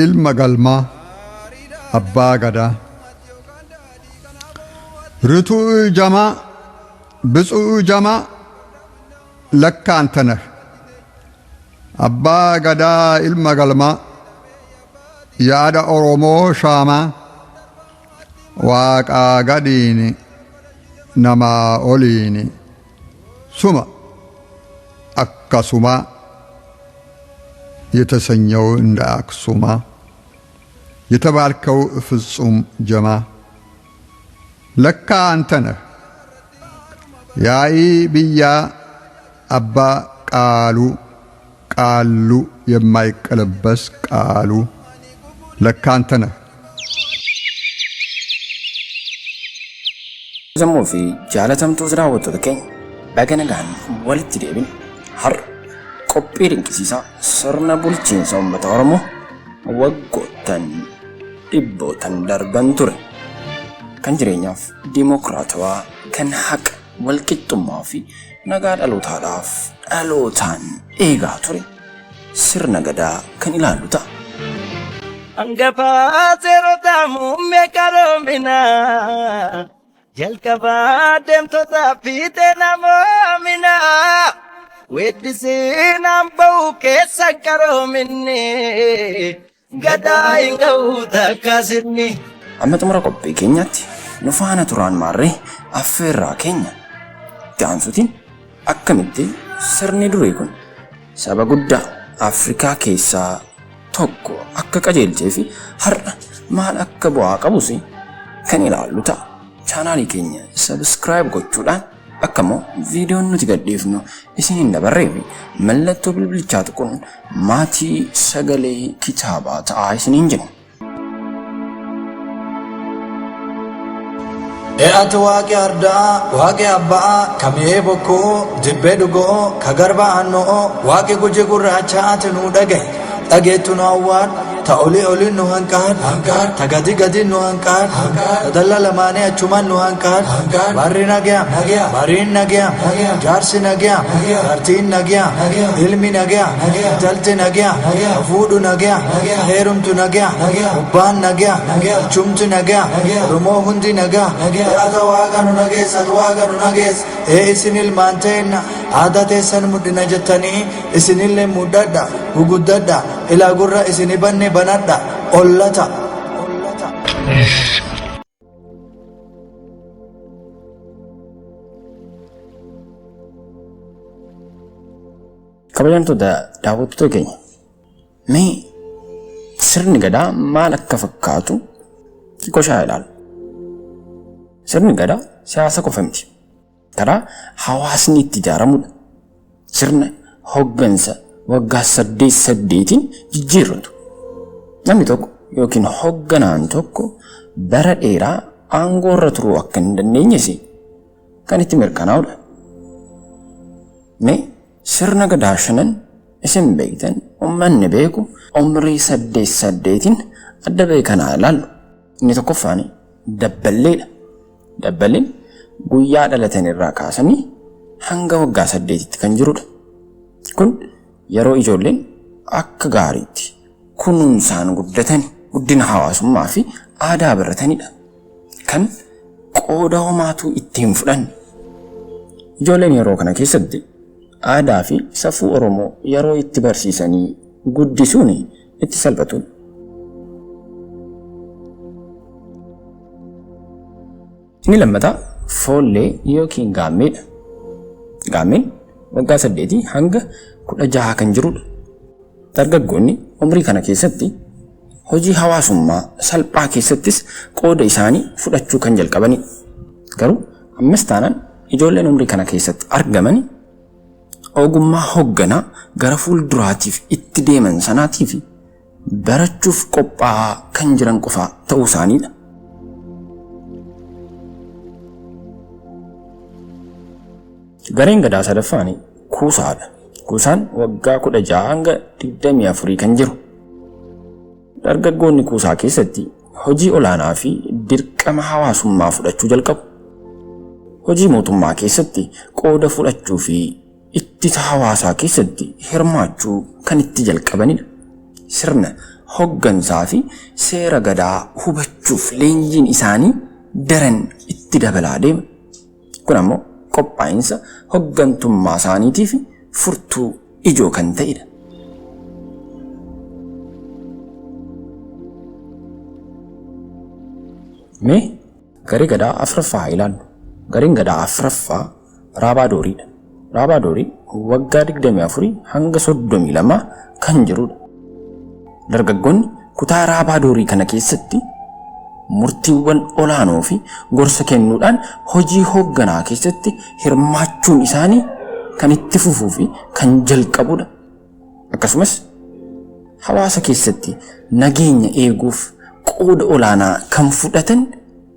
ilma galmaa abbaa gadaa ርቱዕ ጀማ ብፁዕ ጀማ ለካ አንተ ነህ አባ ገዳ ኢልማ ገልማ ያዳ ኦሮሞ ሻማ ዋቃ ገዲኒ ነማ ኦሊኒ ሱማ አካሱማ የተሰኘው እንደ አክሱማ የተባልከው ፍጹም ጀማ ለካ አንተ ነህ ያይ ብያ አባ ቃሉ ቃሉ የማይቀለበስ ቃሉ ለካ አንተ ነህ ዘሞ ፊ ጃለተምቱ ዝራወጡ ተከኝ በገነጋን ወልት ዴብን ሀር ቆጴ ድንቅሲሳ ስርነ ቡልቺን ሰውመተ ኦሮሞ ወጎተን ዲቦተን ደርበን ቱረ kan jireenyaaf dimokiraatawaa kan haqa walqixxummaa fi nagaa dhalootaadhaaf dhalootaan eegaa ture sirna gadaa kan ilaallu ta'a. Angafaa seerotaa muummee qaroominaa jalqabaa deemtotaa fiixee namoominaa weeddisiin hamba'u keessa qaroominni gadaa hin ga'u takkasinni. Amma xumura qophii keenyaatti nu faana turaan maarree affeerraa keenya gaansutiin akkamitti sirni durii kun saba guddaa Afrikaa keessaa tokko akka qajeelchee fi har'a maal akka bu'aa qabus kan ilaallu ta'a. Chaanaalii keenya subscribe gochuudhaan akkamoo viidiyoon nuti gadhiifnu isiniin dabarree fi mallattoo bilbilichaa tuquun maatii sagalee kitaabaa ta'aa isiniin jenna. Ati waaqi ardaa, waaqi abbaa, kamee bokkoo, jibbee dhugoo, kagarba annoo, waaqi guji gurraachaati nu dhagaye. Dhageettu nu awwaad, ta oli nu hanqaad, ta gadi nu hanqaad, ta dalla lamaanii achumaan nu hanqaad. Barri nagayaam, bariin nagayaam, jaarsi nagayaam, jaartiin nagayaam, ilmi nagayaam, jalti nagayaam, fuudhu nagayaam, heerumtu nagayaam, gubbaan nagayaam, chumti nagayaam, Oromoo hundi nagayaam. Ati waaqa nu nageessatu waaqa nu nageessa. Isin ilmaan ta'inna aadaa teessan mudhina jettanii isinillee muddadha guguddadha ilaa gurra isini banne banadha ollata. Kabajamtoota daawwattoota keenya mee sirni gadaa maal akka fakkaatu xiqqoo ilaalu. Sirni gadaa siyaasa qofa miti. Karaa hawaasni itti ijaaramudha. Sirna hoggansa waggaa 8 jijjiirratu. Namni tokko yookiin hogganaan tokko bara dheeraa aangoo irra turuu akka hin dandeenyes kan itti mirkanaa'udha. Mee sirna gadaa 5 isin beektan uummanni beeku umrii 8 adda beekanaa ilaallu. Inni tokkoffaan dabballeedha. Dabballeen guyyaa dhalatan irraa kaasanii hanga waggaa 8tti kan jirudha. Kun yeroo ijoolleen akka gaariitti kunuunsaan guddatan guddina hawaasummaa fi aadaa baratanidha. Kan qooda homaatuu ittiin fudhanne. Ijoolleen yeroo kana keessatti aadaa fi safuu Oromoo yeroo itti barsiisanii guddisuun itti salphatudha. Inni lammataa foollee yookiin gaammeedha. Gaammeen waggaa 8 hanga 16 kan jirudha. Dargaggoonni umrii kana keessatti hojii hawaasummaa salphaa keessattis qooda isaanii fudhachuu kan jalqabanidha. Garuu ammas taanaan ijoolleen umrii kana keessatti argaman ogummaa hogganaa gara fuulduraatiif itti deeman sanaatiif barachuuf qophaa'aa kan jiran qofaa ta'uu isaaniidha. Gareen gadaa sadaffaan kuusaadha. Kuusaan waggaa 16 hanga 24 kan jiru. Dargaggoonni kuusaa keessatti hojii olaanaa fi dirqama hawaasummaa fudhachuu jalqabu. Hojii mootummaa keessatti qooda fudhachuu fi ittisa hawaasaa keessatti hirmaachuu kan itti jalqabanidha. sirna hoggansaa fi seera gadaa hubachuuf leenjiin isaanii daran itti dabalaa deema. Kun ammoo qophaa'insa hoggantummaa isaaniitiif furtuu ijoo kan ta'edha. Mee garee gadaa afuraffaa haa ilaallu. Gareen gadaa afuraffaa Raabaa Dooriidha. Raabaa Doorii waggaa 24 hanga 32 kan jirudha. Dargaggoonni kutaa Raabaa Doorii kana keessatti murtiiwwan olaanoo fi gorsa kennuudhaan hojii hoogganaa keessatti hirmaachuun isaanii kan itti fufuu fi kan jalqabudha. Akkasumas hawaasa keessatti nageenya eeguuf qooda olaanaa kan fudhatan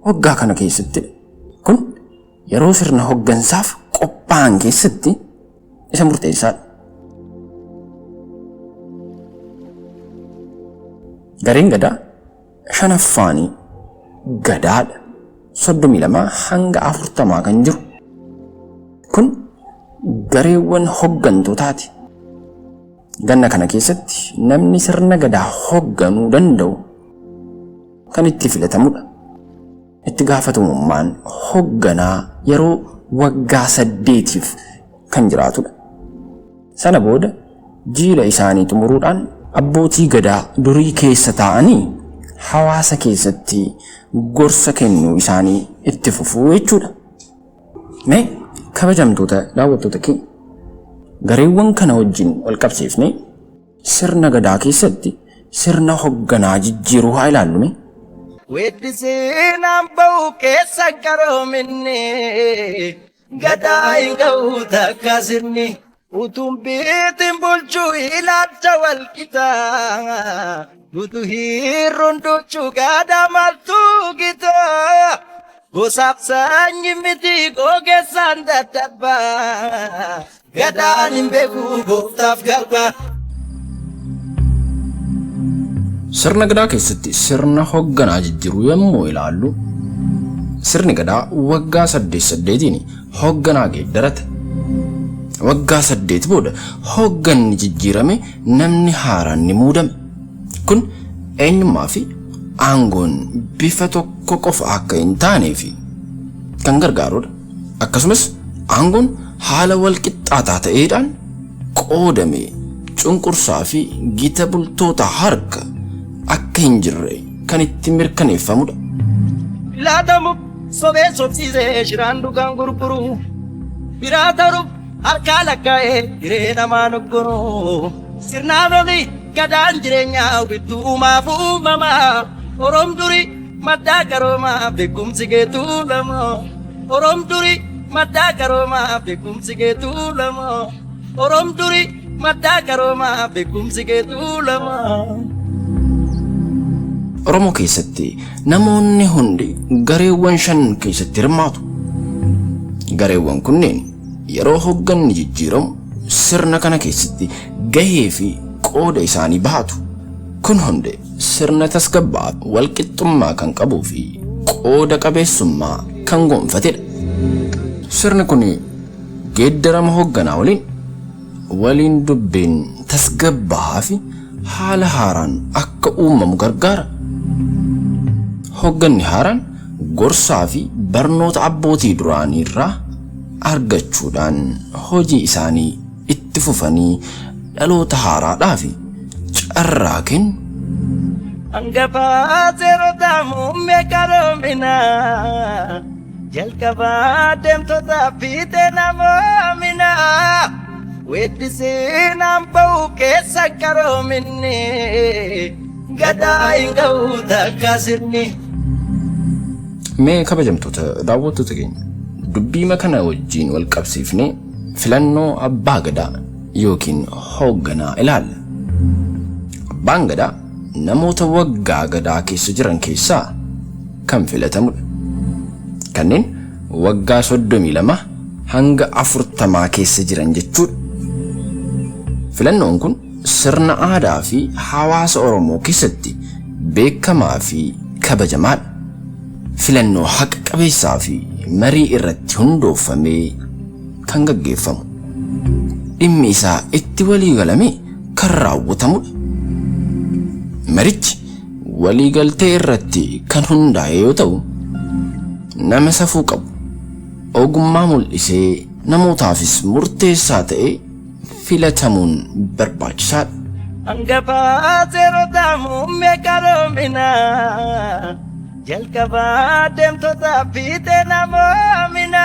waggaa kana keessattidha. Kun yeroo sirna hooggansaaf qophaa'an keessatti isa murteessaadha. Gareen gadaa shanaffaanii gadaadha. 32 hanga 40 kan jiru. Kun gareewwan hooggantootaati. Ganna kana keessatti namni sirna gadaa hoogganuu danda'u kan itti filatamudha. Itti gaafatamummaan hoogganaa yeroo waggaa 8 kan jiraatudha. Sana booda jiila isaanii xumuruudhaan abbootii gadaa durii keessa taa'anii hawaasa keessatti gorsa kennuu isaanii itti fufuu jechuudha. Mee kabajamtoota daawwattoota keenya gareewwan kana wajjin wal qabsiifnee sirna gadaa keessatti sirna hoogganaa jijjiiruu haa ilaallu. Weddisiin hamba'u keessa qaroominni gadaa hin ga'u takka sirni utuun biitiin bulchuu ilaalcha wal qixaa dutu hirruun duchuu gadaa maltuu gitaa gosaaf sanyi miti gogeessaan dadhabaa gadaan hin beeku gooftaaf garbaa. Sirna gadaa keessatti sirna hoogganaa jijjiiruu yommuu ilaallu sirni gadaa waggaa 8 hoogganaa geeddarata. Waggaa 8 booda hoogganni jijjiirame namni haaraan ni muudame. Kun eenyummaa fi aangoon bifa tokko qofa akka hin taaneef kan gargaarudha. Akkasumas aangoon haala wal qixxaataa ta'eedhaan qoodame cunqursaa fi gita bultoota harka akka hin jirre kan itti mirkaneeffamudha. Laatamu sobee sobsiisee shiraan dhugaan gurguru biraa ta'uuf harkaa lakkaa'ee jiree namaa noggoro sirnaan olii gadaan jireenyaa bittuu uumaaf uumamaa Oroom durii maddaa qaroomaa beekumsi keetuu lamoo Oroom durii maddaa qaroomaa beekumsi keetuu lamoo Oroom durii maddaa qaroomaa beekumsi keetuu lamoo. Oromoo keessatti namoonni hundi gareewwan 5 keessatti hirmaatu. Gareewwan kunneen yeroo hoogganni jijjiiramu sirna kana keessatti gahee fi qooda isaanii bahatu. Kun hundi sirna tasgabbaa walqixxummaa kan qabuu fi qooda qabeessummaa kan gonfatedha. Sirni kun geeddarama hoogganaa waliin dubbeen tasgabbaa fi haala haaraan akka uumamu gargaara. Hoogganni haaraan gorsaa fi barnoota abbootii duraanii irraa argachuudhaan hojii isaanii itti fufanii dhaloota haaraadhaaf carraa kennu. Angafaa seerota muummee qaroominaa jalqabaa deemtoota fiixee namoominaa weddisiin hamba'u keessa qaroominni gadaa hin ga'u takka sirni. Mee kabajamtoota daawwattoota keenya dubbii kana wajjin wal qabsiifnee filannoo abbaa gadaa yookiin hoogganaa ilaalla. Abbaan gadaa namoota waggaa gadaa keessa jiran keessaa kan filatamudha. Kanneen waggaa 32 hanga 40 keessa jiran jechuudha. Filannoon kun sirna aadaa fi hawaasa Oromoo keessatti beekamaa fi kabajamaadha. Filannoo haqa qabeessaa fi marii irratti hundoofamee kan gaggeeffamu. Dhimmi isaa itti walii galamee kan raawwatamudha. marichi waliigaltee irratti kan hundaa'e yoo ta'u, nama safuu qabu, ogummaa mul'isee namootaafis murteessaa ta'e filatamuun barbaachisaadha. Angafaa seerota muummee qaroominaa jalqabaa deemtota fiixee namoomina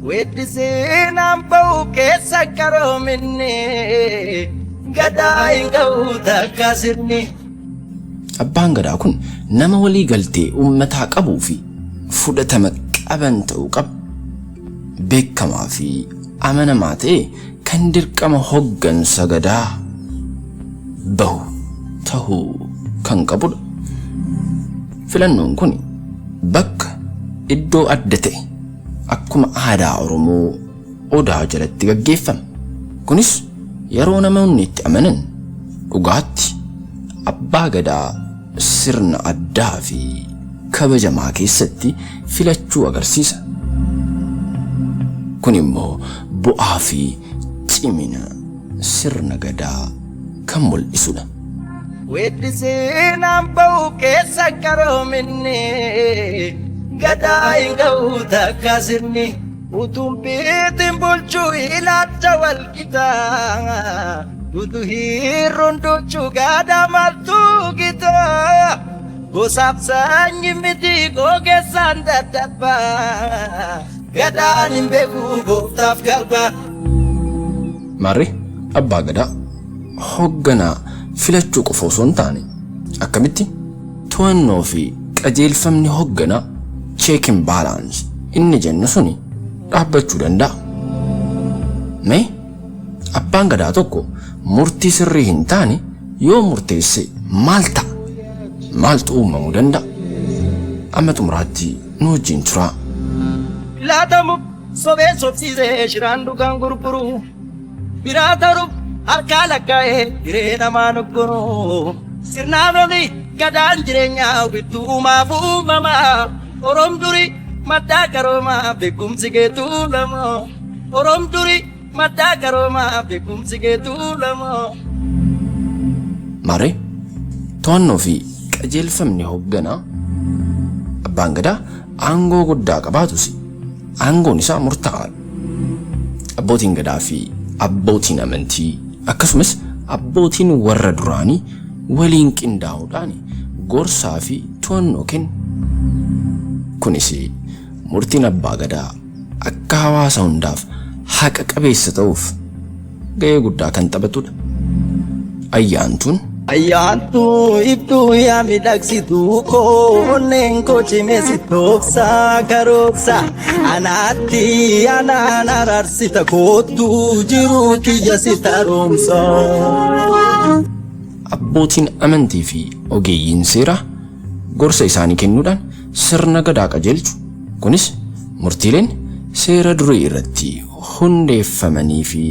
weeddisiin hamba'u keessa qaroominni gadaa hin ga'u takka sirni. Abbaan gadaa kun nama walii galtee uummataa qabuu fi fudhatama qaban ta'uu qaba. Beekamaa fi amanamaa ta'e kan dirqama hoggansa gadaa bahu tahuu kan qabudha. Filannoon kun bakka iddoo adda ta'e akkuma aadaa Oromoo Odaa jalatti gaggeeffama. Kunis yeroo namoonni itti amanan dhugaatti abbaa gadaa sirna addaa fi kabajamaa keessatti filachuu agarsiisa. Kun immoo bu'aa fi cimina sirna gadaa kan mul'isudha. Weeddisiin hamba'u keessa qaroominni gadaa hin ga'u takka sirni utuun biitiin bulchuu ilaalcha walqitaa dudu hirruun duchuu gadaa maltuu gitaa gosaaf sanyii miti gogeessaan dadhabbaa gadaan hin beeku gooftaaf galbaa. Maarree abbaa gadaa hogganaa filachuu qofa osoo hin taane akkamitti to'annoo fi qajeelfamni hogganaa check and balance inni jennu suni dhaabbachuu danda'a. Mee abbaan gadaa tokko murtii sirrii hin taane yoo murteesse maal ta'a? Maaltu uumamuu danda'a? Amma xumuraatti nu wajjin turaa. Laatamu sobee sobsiisee shiraan dhugaan gurguru biraa ta'uuf harkaa lakkaa'ee jiree namaa noggoro sirnaan oli gadaan jireenyaa bittuu uumaaf uumamaa Oroom duri maddaa qaroomaa beekumsi keetuu lamoo Oroom duri maddaa qaroomaa beekumsi keetuu lamoo. Maarree to'annoo fi qajeelfamni hogganaa abbaan gadaa aangoo guddaa qabaatus aangoon isaa murtaa'aadha. Abbootiin gadaa fi abbootiin amantii akkasumas abbootiin warra duraanii waliin qindaa'uudhaan gorsaa fi to'annoo kennu. Kunis murtiin abbaa gadaa akka hawaasa hundaaf haqa qabeessa ta'uuf gahee guddaa kan taphatudha. Ayyaantuun Ayyaantuu ibduu yaa miidhagsituu koonneen kochimesi tooksaa karooksa anaatti anaan araarsita koottuu jiruu kiyya si taroomsa. Abbootiin amantii fi ogeeyyiin seeraa gorsa isaanii kennuudhaan sirna gadaa qajeelchu. Kunis murtiileen seera durii irratti hundeeffamanii fi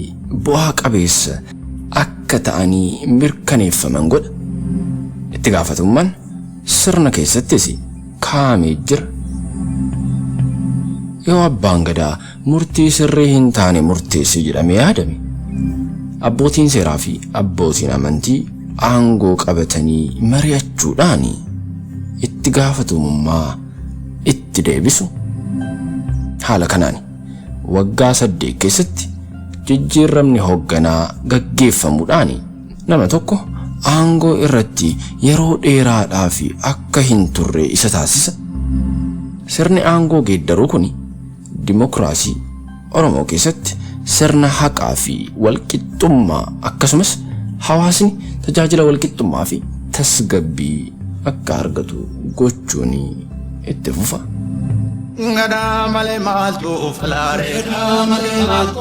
bu'aa qabeessa akka ta'anii mirkaneeffaman godha. Itti gaafatamummaan sirna keessattis kaa'amee jira. Yoo abbaan gadaa murtii sirrii hin taane murteesse jedhamee yaadame, abbootiin seeraa fi abbootiin amantii aangoo qabatanii mari'achuudhaan itti gaafatamummaa itti deebisu. Haala kanaan waggaa 8 keessatti jijjiiramni hogganaa gaggeeffamuudhaan nama tokko aangoo irratti yeroo dheeraadhaaf akka hin turre isa taasisa. Sirni aangoo geeddaruu kun dimokiraasii Oromoo keessatti sirna haqaa fi walqixxummaa akkasumas hawaasni tajaajila walqixxummaa fi tasgabbii akka argatu gochuun itti fufa. Gadaa malee maaltu falaare gadaa malee maaltu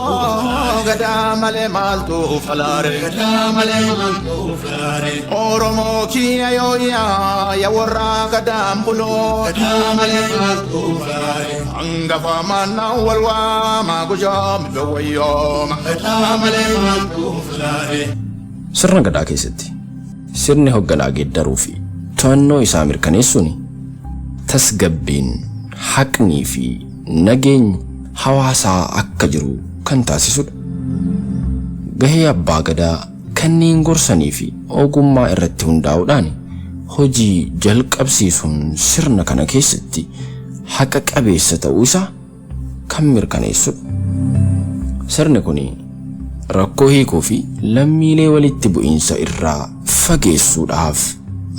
gadaa malee maaltu falaare gadaa malee maaltu falaare Oromoo kiyya yooyaa ya warra gadaan buloo gadaa malee maaltu falaare hangafa manna walwaa maagujaa midhawayyooma gadaa malee maaltu falaare. Sirna gadaa keessatti sirni hogganaa geeddaruu fi to'annoo isaa mirkaneessuun tasgabbiin haqnii fi nageenyi hawaasaa akka jiru kan taasisudha. Gahee abbaa gadaa kanneen gorsanii fi ogummaa irratti hundaa'uudhaan hojii jalqabsiisuun sirna kana keessatti haqa qabeessa ta'uu isaa kan mirkaneessudha. Sirni kun rakkoo hiikuu fi lammiilee walitti bu'iinsa irraa fageessuudhaaf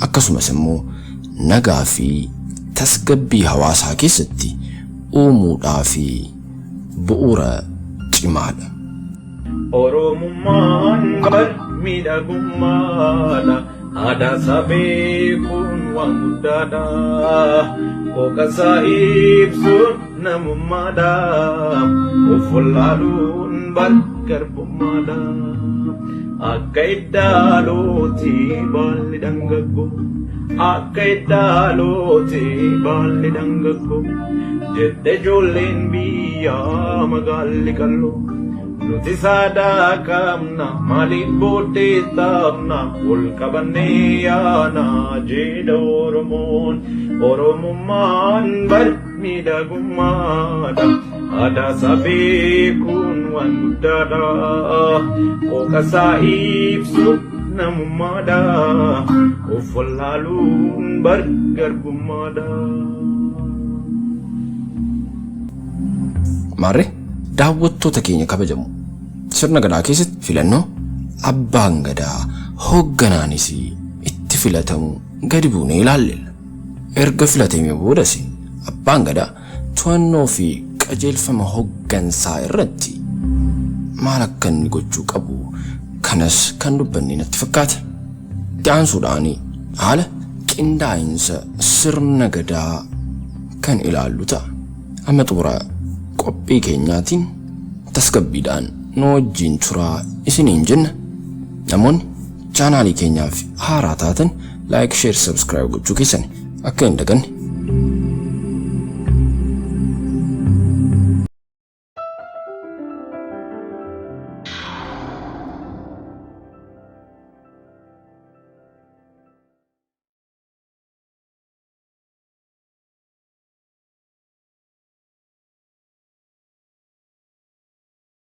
akkasumas immoo nagaa fi tasgabbii hawaasaa keessatti uumuudhaaf bu'uura cimaadha. Oromummaan miidhagummaadha. Aadaa sabee kun waan guddaadha. Hooqasaa ibsuun namummaadha. Of wallaaluun garbummaadha. Akka iddaalooti baalli dhangaggo. Akka iddaalooti baalli dhangaggo. Jedhe ijoolleen biyyaa magaalli qalloo. Nuti saadaa qabna maaliif booddee taphna ol qabannee yaana jedha Oromoon. Oromummaan miidhagummaadha. Aadaa sabee kun waan guddaadha. Hooqasaa ibsu namummaadha. Of wallaaluun garbummaadha. Maarree daawwattoota keenya kabajamu sirna gadaa keessatti filannoo abbaan gadaa hoogganaanis itti filatamu gadi buunee ilaallella. Erga filatamee boodas abbaan gadaa to'annoo fi qajeelfama hooggansaa irratti maal akka inni gochuu qabu kanas kan dubbanne natti fakkaata. Itti aansuudhaan haala qindaa'insa sirna gadaa kan ilaallu ta'a. Amma xumura qophii keenyaatiin tasgabbiidhaan nu wajjin turaa isiniin jenna. Namoonni chaanaalii keenyaaf haaraa taatan laayik, sheer, sabskiraayib gochuu keessan akka hin daganne